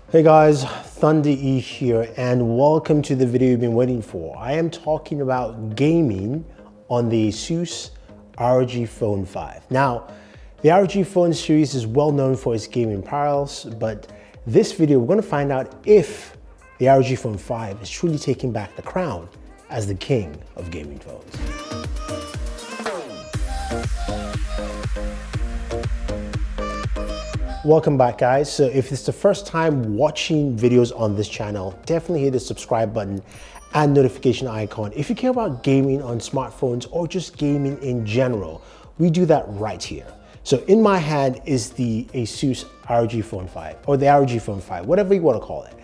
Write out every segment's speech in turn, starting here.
Hey guys, Thunder E here and welcome to the video you've been waiting for. I am talking about gaming on the Asus ROG Phone 5. Now, the ROG Phone series is well known for its gaming parallels, but this video we're going to find out if the ROG Phone 5 is truly taking back the crown as the king of gaming phones. Welcome back guys. So if it's the first time watching videos on this channel, definitely hit the subscribe button and notification icon. If you care about gaming on smartphones or just gaming in general, we do that right here. So in my hand is the Asus ROG Phone 5 or the ROG Phone 5, whatever you want to call it.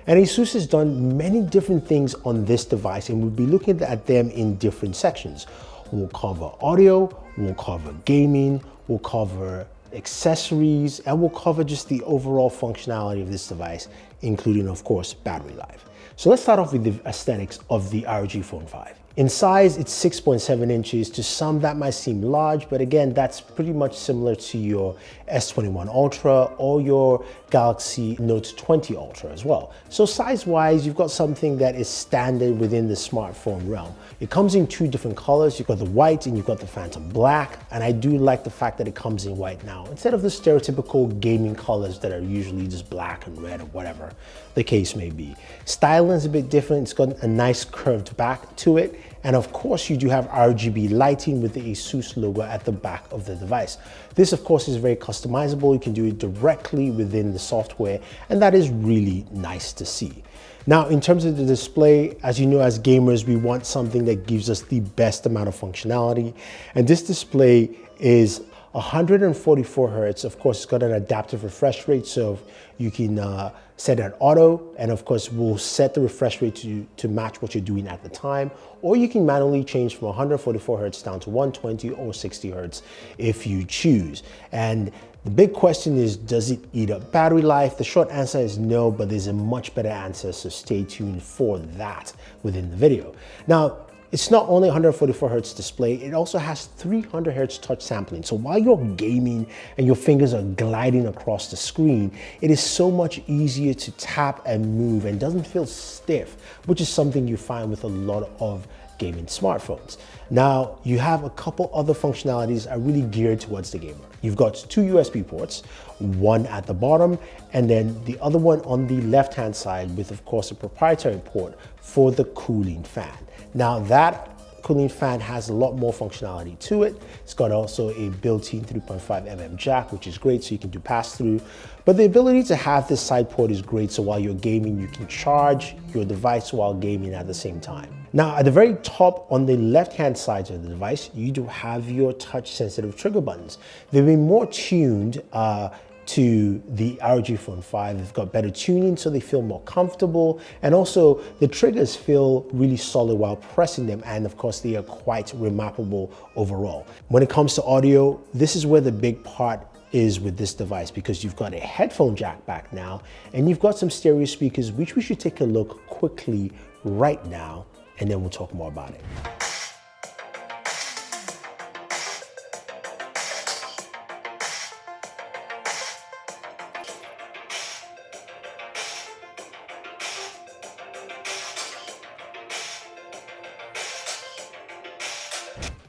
And Asus has done many different things on this device and we'll be looking at them in different sections. We'll cover audio, we'll cover gaming, we'll cover accessories, and we'll cover just the overall functionality of this device, including of course battery life. So let's start off with the aesthetics of the ROG Phone 5. In size, it's 6.7 inches. To some that might seem large, but again, that's pretty much similar to your S21 Ultra or your Galaxy Note 20 Ultra as well. So size-wise, you've got something that is standard within the smartphone realm. It comes in two different colors. You've got the white and you've got the phantom black. And I do like the fact that it comes in white now, instead of the stereotypical gaming colors that are usually just black and red or whatever the case may be. Styling is a bit different. It's got a nice curved back to it. And of course, you do have RGB lighting with the Asus logo at the back of the device. This, of course, is very customizable. You can do it directly within the software, and that is really nice to see. Now, in terms of the display, as you know, as gamers, we want something that gives us the best amount of functionality. And this display is 144 Hertz. Of course, it's got an adaptive refresh rate, so you can set it auto, and of course, we'll set the refresh rate to match what you're doing at the time, or you can manually change from 144 Hertz down to 120 or 60 Hertz if you choose. And the big question is, does it eat up battery life? The short answer is no, but there's a much better answer, so stay tuned for that within the video. Now, it's not only 144 Hertz display, it also has 300 Hertz touch sampling. So while you're gaming and your fingers are gliding across the screen, it is so much easier to tap and move and doesn't feel stiff, which is something you find with a lot of gaming smartphones. Now, you have a couple other functionalities that are really geared towards the gamer. You've got two USB ports, one at the bottom, and then the other one on the left-hand side with, of course, a proprietary port for the cooling fan. Now, that cooling fan has a lot more functionality to it. It's got also a built-in 3.5mm jack, which is great, so you can do pass-through. But the ability to have this side port is great, so while you're gaming, you can charge your device while gaming at the same time. Now, at the very top on the left-hand side of the device, you do have your touch-sensitive trigger buttons. They've been more tuned to the ROG Phone 5. They've got better tuning, so they feel more comfortable. And also the triggers feel really solid while pressing them. And of course, they are quite remappable overall. When it comes to audio, this is where the big part is with this device, because you've got a headphone jack back now, and you've got some stereo speakers, which we should take a look quickly right now, and then we'll talk more about it.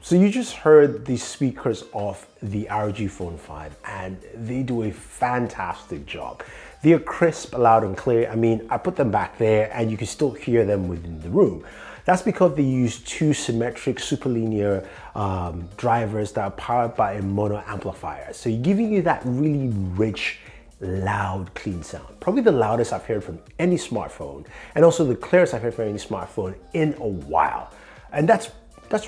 So you just heard the speakers of the ROG Phone 5 and they do a fantastic job. They are crisp, loud and clear. I mean, I put them back there and you can still hear them within the room. That's because they use two symmetric superlinear drivers that are powered by a mono amplifier. So you're giving you that really rich, loud, clean sound. Probably the loudest I've heard from any smartphone, and also the clearest I've heard from any smartphone in a while. And that's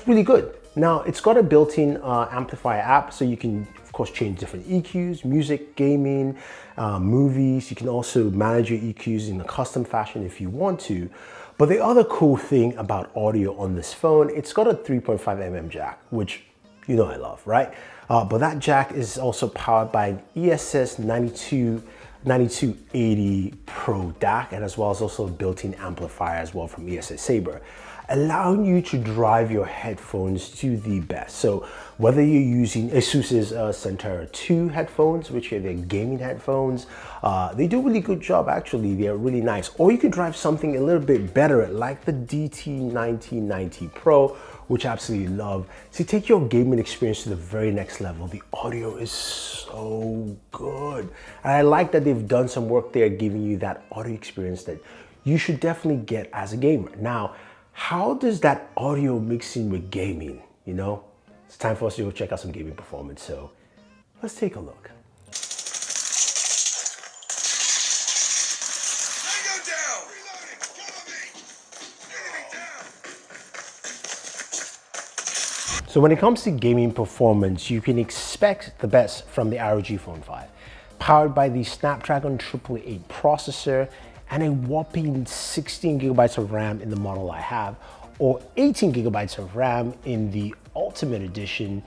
really good. Now, it's got a built-in amplifier app, so you can, of course, change different EQs, music, gaming, movies. You can also manage your EQs in a custom fashion if you want to. But the other cool thing about audio on this phone, it's got a 3.5mm jack, which you know I love, right? But that jack is also powered by an ESS92 9280 Pro DAC, and as well as also a built-in amplifier as well from ESS Sabre, allowing you to drive your headphones to the best. So whether you're using Asus's Centera 2 headphones, which are their gaming headphones, they do a really good job actually, they're really nice. Or you could drive something a little bit better like the DT1990 Pro, which I absolutely love, to take your gaming experience to the very next level. The audio is so good. And I like that they've done some work there giving you that audio experience that you should definitely get as a gamer. Now, how does that audio mix in with gaming? You know, it's time for us to go check out some gaming performance. So let's take a look. So when it comes to gaming performance, you can expect the best from the ROG Phone 5. Powered by the Snapdragon 888 processor and a whopping 16 gigabytes of RAM in the model I have, or 18 gigabytes of RAM in the Ultimate Edition,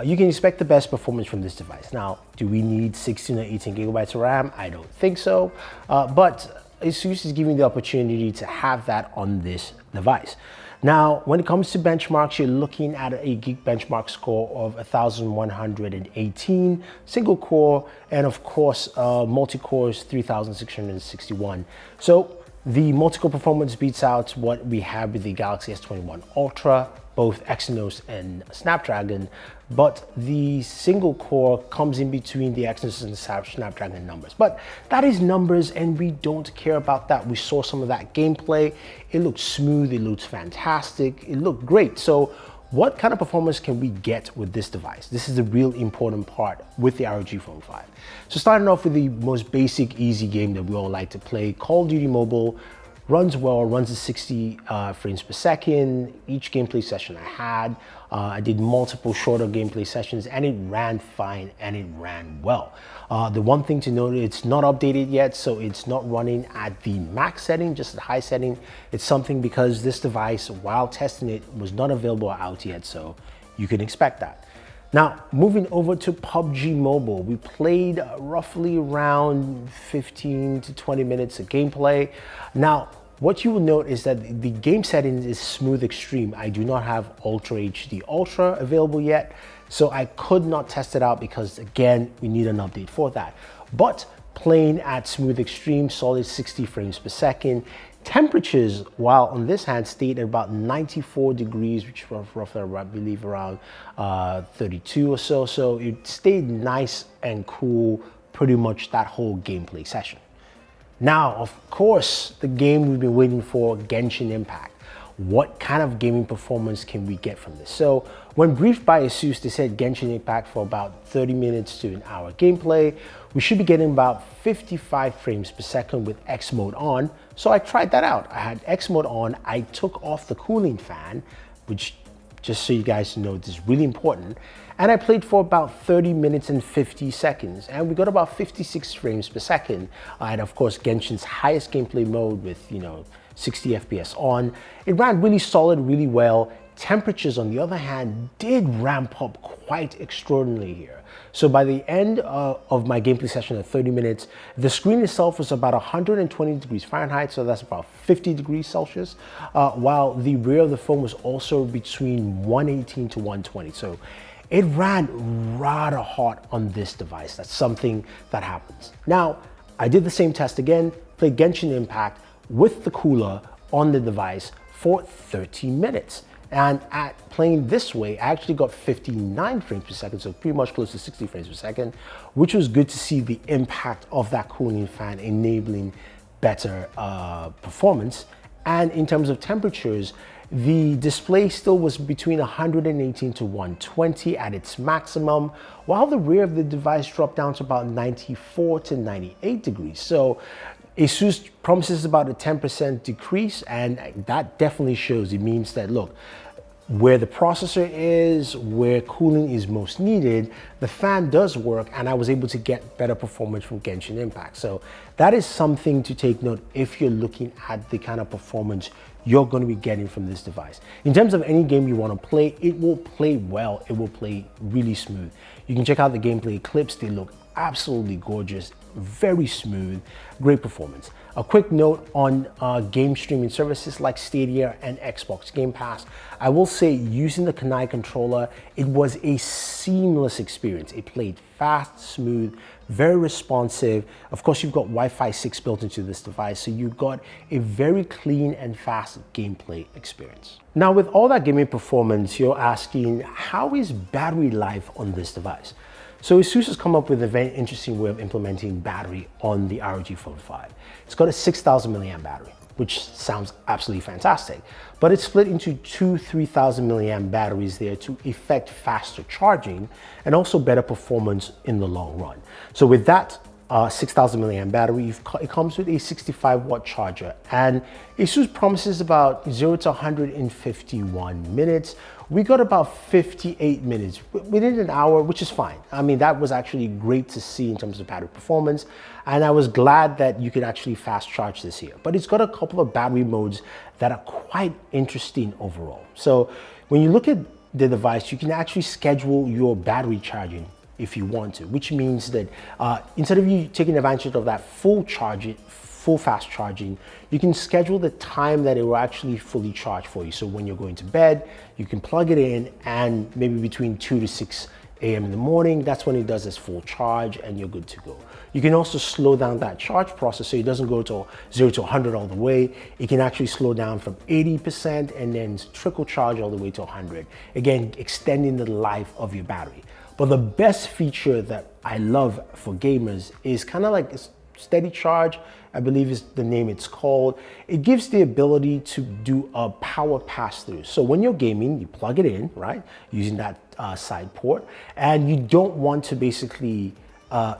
you can expect the best performance from this device. Now, do we need 16 or 18 gigabytes of RAM? I don't think so, but Asus is giving the opportunity to have that on this device. Now, when it comes to benchmarks, you're looking at a Geek benchmark score of 1,118, single core, and of course, multi-cores 3,661. So the multi-core performance beats out what we have with the Galaxy S21 Ultra, both Exynos and Snapdragon, but the single core comes in between the Exynos and Snapdragon numbers. But that is numbers, and we don't care about that. We saw some of that gameplay. It looked smooth, it looked fantastic, it looked great. So what kind of performance can we get with this device? This is the real important part with the ROG Phone 5. So starting off with the most basic, easy game that we all like to play, Call of Duty Mobile. Runs well, runs at 60 frames per second. Each gameplay session I had, I did multiple shorter gameplay sessions, and it ran fine and it ran well. The one thing to note, it's not updated yet, so it's not running at the max setting, just at high setting. It's something because this device, while testing it, was not available out yet, so you can expect that. Now, moving over to PUBG Mobile, we played roughly around 15 to 20 minutes of gameplay. Now, what you will note is that the game settings is Smooth Extreme. I do not have Ultra HD Ultra available yet, so I could not test it out because, again, we need an update for that. But playing at Smooth Extreme, solid 60 frames per second. Temperatures, while on this hand, stayed at about 94 degrees, which was roughly, I believe, around 32 or so. So it stayed nice and cool pretty much that whole gameplay session. Now, of course, the game we've been waiting for, Genshin Impact. What kind of gaming performance can we get from this? So when briefed by Asus, they said Genshin Impact for about 30 minutes to an hour gameplay. We should be getting about 55 frames per second with X mode on. So I tried that out. I had X mode on. I took off the cooling fan, which, just so you guys know, this is really important. And I played for about 30 minutes and 50 seconds. And we got about 56 frames per second. And of course, Genshin's highest gameplay mode with, 60 FPS on. It ran really solid, really well. Temperatures, on the other hand, did ramp up quite extraordinarily here. So by the end of my gameplay session at 30 minutes, the screen itself was about 120 degrees Fahrenheit, so that's about 50 degrees Celsius, while the rear of the phone was also between 118 to 120. So it ran rather hot on this device. That's something that happens. Now, I did the same test again, played Genshin Impact with the cooler on the device for 13 minutes. And at playing this way, I actually got 59 frames per second, so pretty much close to 60 frames per second, which was good to see the impact of that cooling fan enabling better performance. And in terms of temperatures, the display still was between 118 to 120 at its maximum, while the rear of the device dropped down to about 94 to 98 degrees. So Asus promises about a 10% decrease, and that definitely shows. It means that, look, where the processor is, where cooling is most needed, the fan does work, and I was able to get better performance from Genshin Impact. So that is something to take note if you're looking at the kind of performance you're going to be getting from this device. In terms of any game you want to play, it will play well, it will play really smooth. You can check out the gameplay clips, they look absolutely gorgeous, very smooth, great performance. A quick note on game streaming services like Stadia and Xbox Game Pass. I will say using the Kanai controller, it was a seamless experience. It played fast, smooth, very responsive. Of course, you've got Wi-Fi 6 built into this device, so you've got a very clean and fast gameplay experience. Now, with all that gaming performance, you're asking, how is battery life on this device? So Asus has come up with a very interesting way of implementing battery on the ROG Phone 5. It's got a 6,000 milliamp battery, which sounds absolutely fantastic, but it's split into two 3,000 milliamp batteries there to effect faster charging and also better performance in the long run. So with that 6,000 milliamp battery, it comes with a 65 watt charger, and Asus promises about 0 to 100 in 51 minutes. We got about 58 minutes within an hour, which is fine. I mean, that was actually great to see in terms of battery performance, and I was glad that you could actually fast charge this here. But it's got a couple of battery modes that are quite interesting overall. So when you look at the device, you can actually schedule your battery charging if you want to, which means that instead of you taking advantage of that full fast charging, you can schedule the time that it will actually fully charge for you. So when you're going to bed, you can plug it in, and maybe between 2 to 6 a.m. in the morning, that's when it does its full charge and you're good to go. You can also slow down that charge process so it doesn't go to 0 to 100 all the way. It can actually slow down from 80% and then trickle charge all the way to 100. Again, extending the life of your battery. But the best feature that I love for gamers is kind of like steady charge, I believe is the name it's called. It gives the ability to do a power pass-through. So when you're gaming, you plug it in, right, using that side port, and you don't want to basically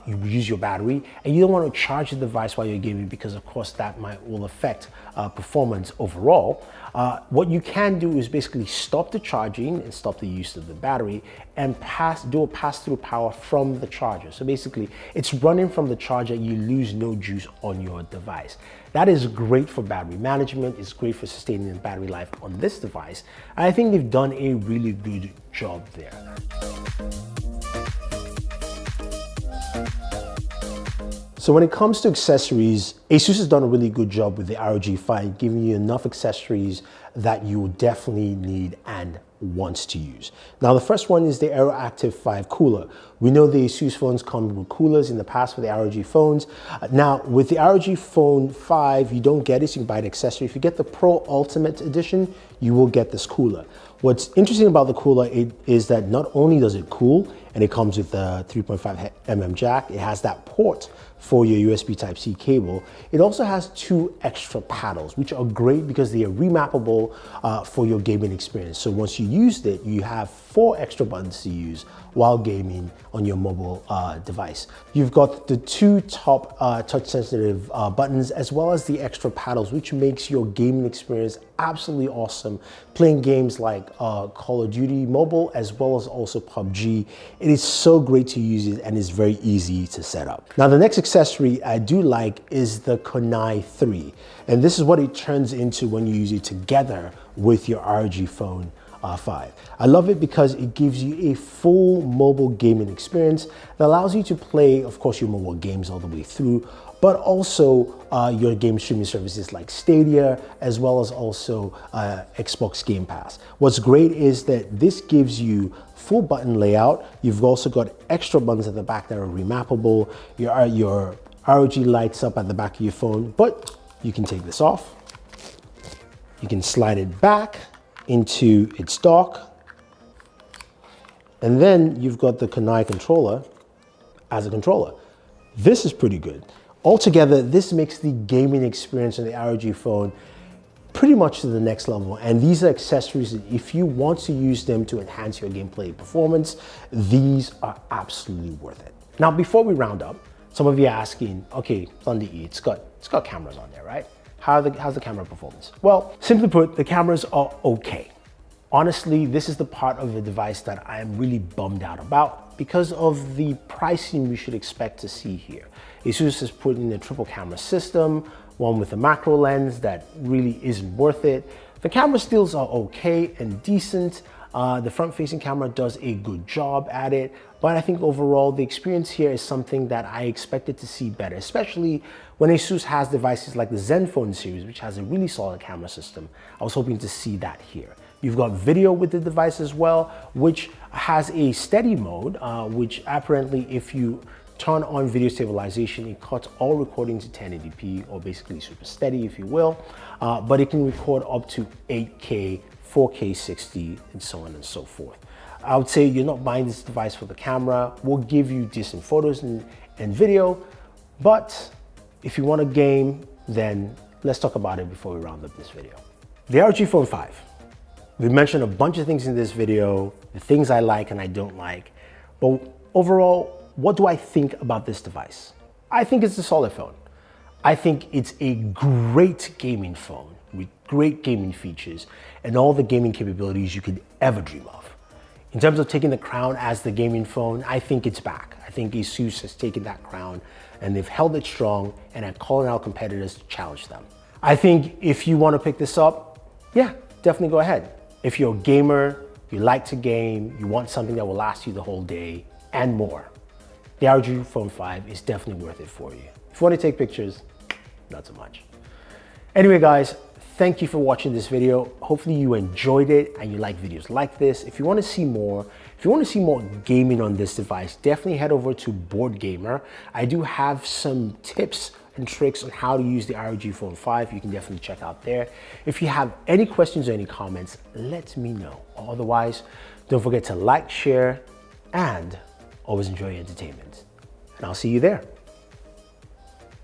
you use your battery, and you don't want to charge the device while you're gaming because of course that will affect performance overall. What you can do is basically stop the charging and stop the use of the battery and do a pass-through power from the charger. So basically it's running from the charger, you lose no juice on your device. That is great for battery management, it's great for sustaining the battery life on this device. And I think they've done a really good job there. So when it comes to accessories, Asus has done a really good job with the ROG Phone, giving you enough accessories that you will definitely need and wants to use. Now, the first one is the AeroActive 5 cooler. We know the Asus phones come with coolers in the past for the ROG phones. Now, with the ROG Phone 5, you don't get it, so you can buy an accessory. If you get the Pro Ultimate Edition, you will get this cooler. What's interesting about the cooler is that not only does it cool, and it comes with a 3.5mm jack, it has that port for your USB Type-C cable. It also has 2 extra paddles, which are great because they are remappable for your gaming experience. So once you used it, you have 4 extra buttons to use while gaming on your mobile device. You've got the 2 top touch-sensitive buttons, as well as the extra paddles, which makes your gaming experience absolutely awesome. Playing games like Call of Duty Mobile, as well as also PUBG. It is so great to use it, and it's very easy to set up. Now, the next accessory I do like is the Kanai 3. And this is what it turns into when you use it together with your ROG Phone 5. I love it because it gives you a full mobile gaming experience that allows you to play, of course, your mobile games all the way through, but also your game streaming services like Stadia, as well as also Xbox Game Pass. What's great is that this gives you full button layout. You've also got extra buttons at the back that are remappable. Your ROG lights up at the back of your phone, but you can take this off. You can slide it back into its dock. And then you've got the Kanai controller as a controller. This is pretty good. Altogether, this makes the gaming experience on the ROG Phone pretty much to the next level. And these are accessories that if you want to use them to enhance your gameplay performance, these are absolutely worth it. Now, before we round up, some of you are asking, okay, Thunder E, it's got cameras on there, right? How's the camera performance? Well, simply put, the cameras are okay. Honestly, this is the part of the device that I am really bummed out about because of the pricing we should expect to see here. Asus has put in a triple camera system, one with a macro lens that really isn't worth it. The camera stills are okay and decent, The front-facing camera does a good job at it, but I think overall the experience here is something that I expected to see better, especially when Asus has devices like the Zenfone series, which has a really solid camera system. I was hoping to see that here. You've got video with the device as well, which has a steady mode, which apparently if you turn on video stabilization, it cuts all recording to 1080p, or basically super steady if you will, but it can record up to 8K, 4K 60, and so on and so forth. I would say you're not buying this device for the camera. We'll give you decent photos and video, but if you want a game, then let's talk about it before we round up this video. The ROG Phone 5. We mentioned a bunch of things in this video, the things I like and I don't like, but overall, what do I think about this device? I think it's a solid phone. I think it's a great gaming phone with great gaming features and all the gaming capabilities you could ever dream of. In terms of taking the crown as the gaming phone, I think it's back. I think Asus has taken that crown and they've held it strong and are calling out competitors to challenge them. I think if you want to pick this up, yeah, definitely go ahead. If you're a gamer, you like to game, you want something that will last you the whole day and more, the ROG Phone 5 is definitely worth it for you. If you want to take pictures, not so much. Anyway, guys, thank you for watching this video. Hopefully you enjoyed it and you like videos like this. If you want to see more, gaming on this device, definitely head over to Board Gamer. I do have some tips and tricks on how to use the ROG Phone 5. You can definitely check out there. If you have any questions or any comments, let me know. Otherwise, don't forget to like, share, and always enjoy your entertainment. And I'll see you there.